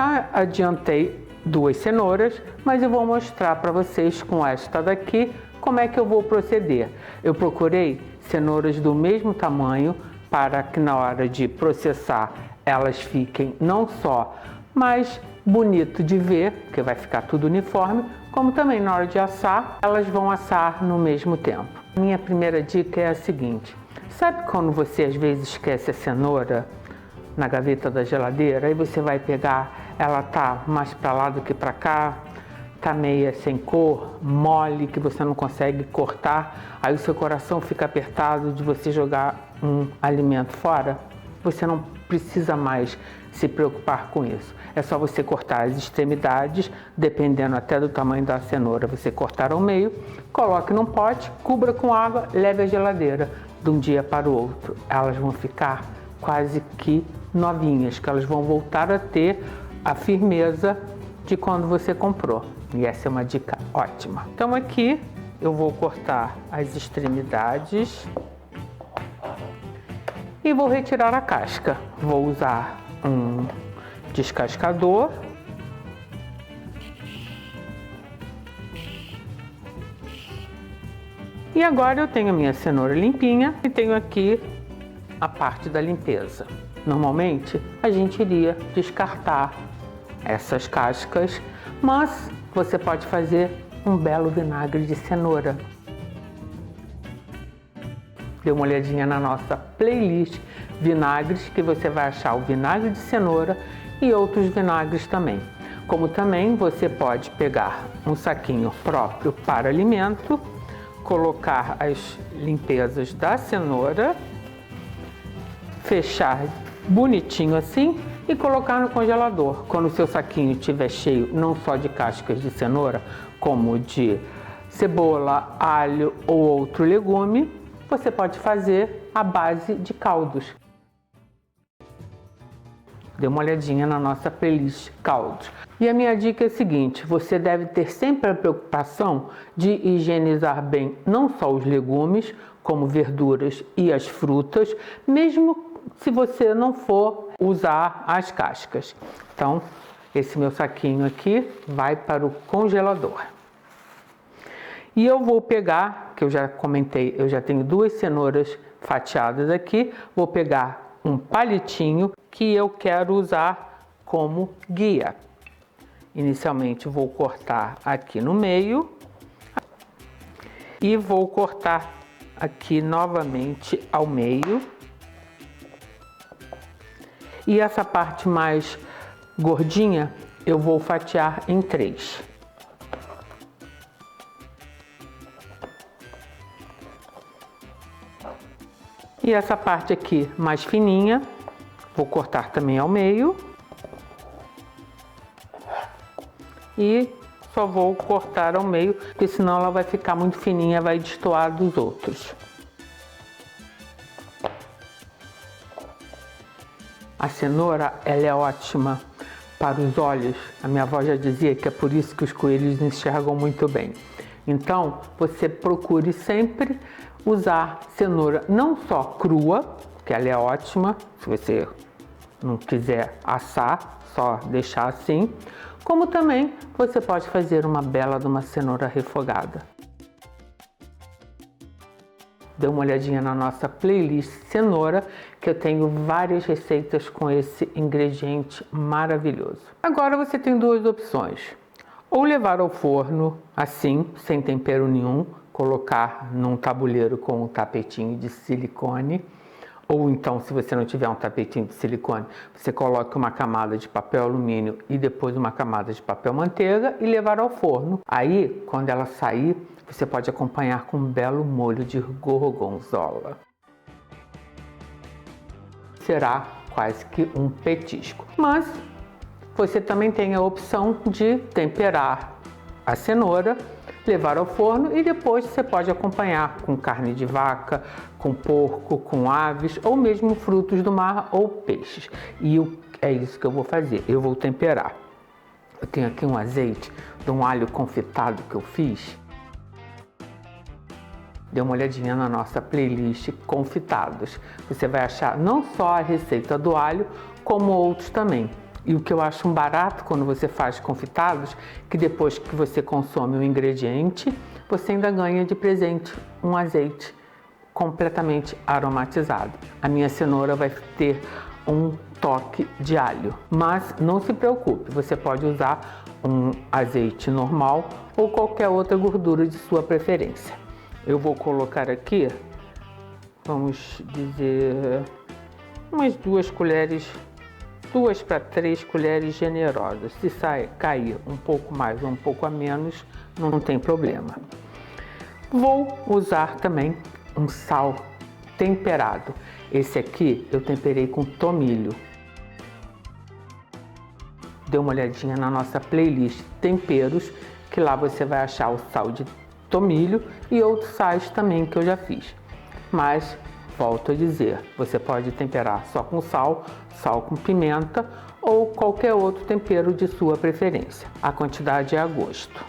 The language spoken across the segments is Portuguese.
Já adiantei 2 cenouras, mas eu vou mostrar para vocês com esta daqui como é que eu vou proceder. Eu procurei cenouras do mesmo tamanho para que na hora de processar elas fiquem não só mais bonito de ver, porque vai ficar tudo uniforme, como também na hora de assar, elas vão assar no mesmo tempo. Minha primeira dica é a seguinte: sabe quando você às vezes esquece a cenoura na gaveta da geladeira, aí você vai pegar, ela tá mais para lá do que para cá, tá meia sem cor, mole, que você não consegue cortar, aí o seu coração fica apertado de você jogar um alimento fora? Você não precisa mais se preocupar com isso. É só você cortar as extremidades, dependendo até do tamanho da cenoura, você cortar ao meio, coloque num pote, cubra com água, leve à geladeira. De um dia para o outro, elas vão ficar quase que novinhas, que elas vão voltar a ter a firmeza de quando você comprou. E essa é uma dica ótima. Então aqui eu vou cortar as extremidades e vou retirar a casca. Vou usar um descascador e agora eu tenho a minha cenoura limpinha e tenho aqui a parte da limpeza. Normalmente a gente iria descartar essas cascas, mas você pode fazer um belo vinagre de cenoura. Dê uma olhadinha na nossa playlist vinagres, que você vai achar o vinagre de cenoura e outros vinagres também. Como também você pode pegar um saquinho próprio para alimento, colocar as limpezas da cenoura, fechar bonitinho assim e colocar no congelador. Quando o seu saquinho estiver cheio não só de cascas de cenoura, como de cebola, alho ou outro legume, você pode fazer a base de caldos. Dê uma olhadinha na nossa playlist caldos. E a minha dica é a seguinte: você deve ter sempre a preocupação de higienizar bem não só os legumes, como verduras e as frutas, mesmo se você não for usar as cascas. Então, esse meu saquinho aqui vai para o congelador. E eu vou pegar, que eu já comentei, eu já tenho 2 cenouras fatiadas aqui, vou pegar um palitinho que eu quero usar como guia. Inicialmente vou cortar aqui no meio e vou cortar aqui novamente ao meio. E essa parte mais gordinha eu vou fatiar em 3. E essa parte aqui mais fininha, vou cortar também ao meio. E só vou cortar ao meio, porque senão ela vai ficar muito fininha, vai destoar dos outros. A cenoura, ela é ótima para os olhos. A minha avó já dizia que é por isso que os coelhos enxergam muito bem. Então, você procure sempre usar cenoura não só crua, que ela é ótima, se você não quiser assar, só deixar assim, como também você pode fazer uma bela de uma cenoura refogada. Dê uma olhadinha na nossa playlist cenoura, que eu tenho várias receitas com esse ingrediente maravilhoso. Agora você tem 2 opções: ou levar ao forno assim, sem tempero nenhum, colocar num tabuleiro com um tapetinho de silicone, ou então, se você não tiver um tapetinho de silicone, você coloca uma camada de papel alumínio e depois uma camada de papel manteiga e levar ao forno. Aí, quando ela sair, você pode acompanhar com um belo molho de gorgonzola. Será quase que um petisco. Mas você também tem a opção de temperar a cenoura, levar ao forno e depois você pode acompanhar com carne de vaca, com porco, com aves ou mesmo frutos do mar ou peixes. E é isso que eu vou fazer, eu vou temperar. Eu tenho aqui um azeite de um alho confitado que eu fiz. Dê uma olhadinha na nossa playlist confitados. Você vai achar não só a receita do alho, como outros também. E o que eu acho um barato quando você faz confitados, que depois que você consome o ingrediente, você ainda ganha de presente um azeite completamente aromatizado. A minha cenoura vai ter um toque de alho, mas não se preocupe, você pode usar um azeite normal ou qualquer outra gordura de sua preferência. Eu vou colocar aqui, vamos dizer, umas 2 para 3 colheres generosas. Se cair um pouco mais ou um pouco a menos, não tem problema. Vou usar também um sal temperado. Esse aqui eu temperei com tomilho. Dê uma olhadinha na nossa playlist temperos, que lá você vai achar o sal de tomilho e outros sais também que eu já fiz. Mas, volto a dizer, você pode temperar só com sal, sal com pimenta ou qualquer outro tempero de sua preferência. A quantidade é a gosto.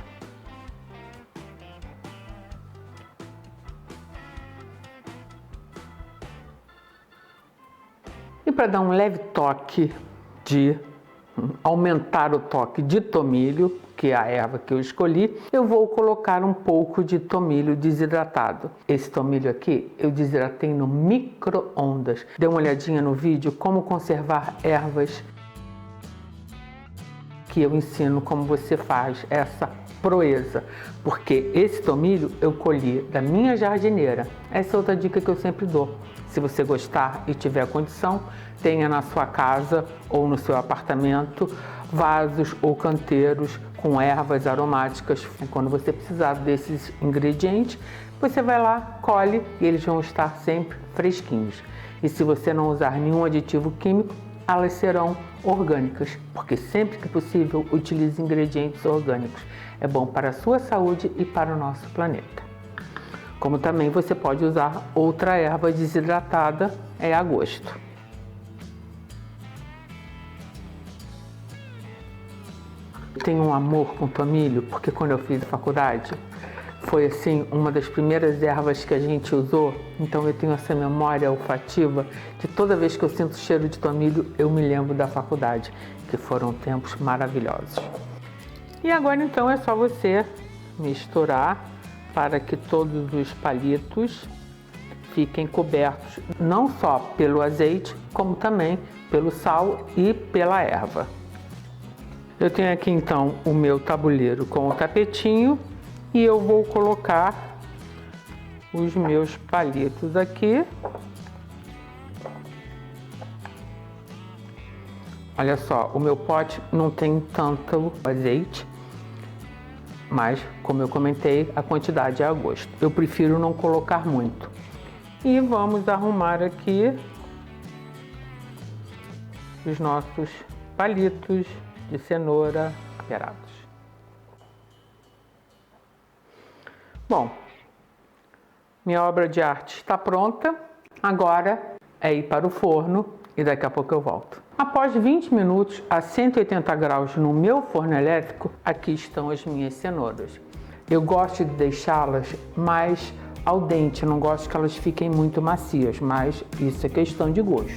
E para dar um leve toque de aumentar o toque de tomilho, que é a erva que eu escolhi, eu vou colocar um pouco de tomilho desidratado. Esse tomilho aqui eu desidratei no micro-ondas. Dê uma olhadinha no vídeo como conservar ervas, que eu ensino como você faz essa proeza, porque esse tomilho eu colhi da minha jardineira. Essa é outra dica que eu sempre dou. Se você gostar e tiver condição, tenha na sua casa ou no seu apartamento vasos ou canteiros com ervas aromáticas. Quando você precisar desses ingredientes, você vai lá, colhe e eles vão estar sempre fresquinhos. E se você não usar nenhum aditivo químico, elas serão orgânicas, porque sempre que possível utilize ingredientes orgânicos. É bom para a sua saúde e para o nosso planeta. Como também você pode usar outra erva desidratada, é a gosto. Tenho um amor com tomilho, porque quando eu fiz a faculdade, foi assim, uma das primeiras ervas que a gente usou, então eu tenho essa memória olfativa que toda vez que eu sinto cheiro de tomilho, eu me lembro da faculdade, que foram tempos maravilhosos. E agora então é só você misturar para que todos os palitos fiquem cobertos, não só pelo azeite, como também pelo sal e pela erva. Eu tenho aqui então o meu tabuleiro com o tapetinho e eu vou colocar os meus palitos aqui. Olha só, o meu pote não tem tanto azeite, mas, como eu comentei, a quantidade é a gosto. Eu prefiro não colocar muito. E vamos arrumar aqui os nossos palitos de cenoura temperados. Bom, minha obra de arte está pronta. Agora é ir para o forno e daqui a pouco eu volto. Após 20 minutos a 180 graus no meu forno elétrico, aqui estão as minhas cenouras. Eu gosto de deixá-las mais al dente, não gosto que elas fiquem muito macias, mas isso é questão de gosto.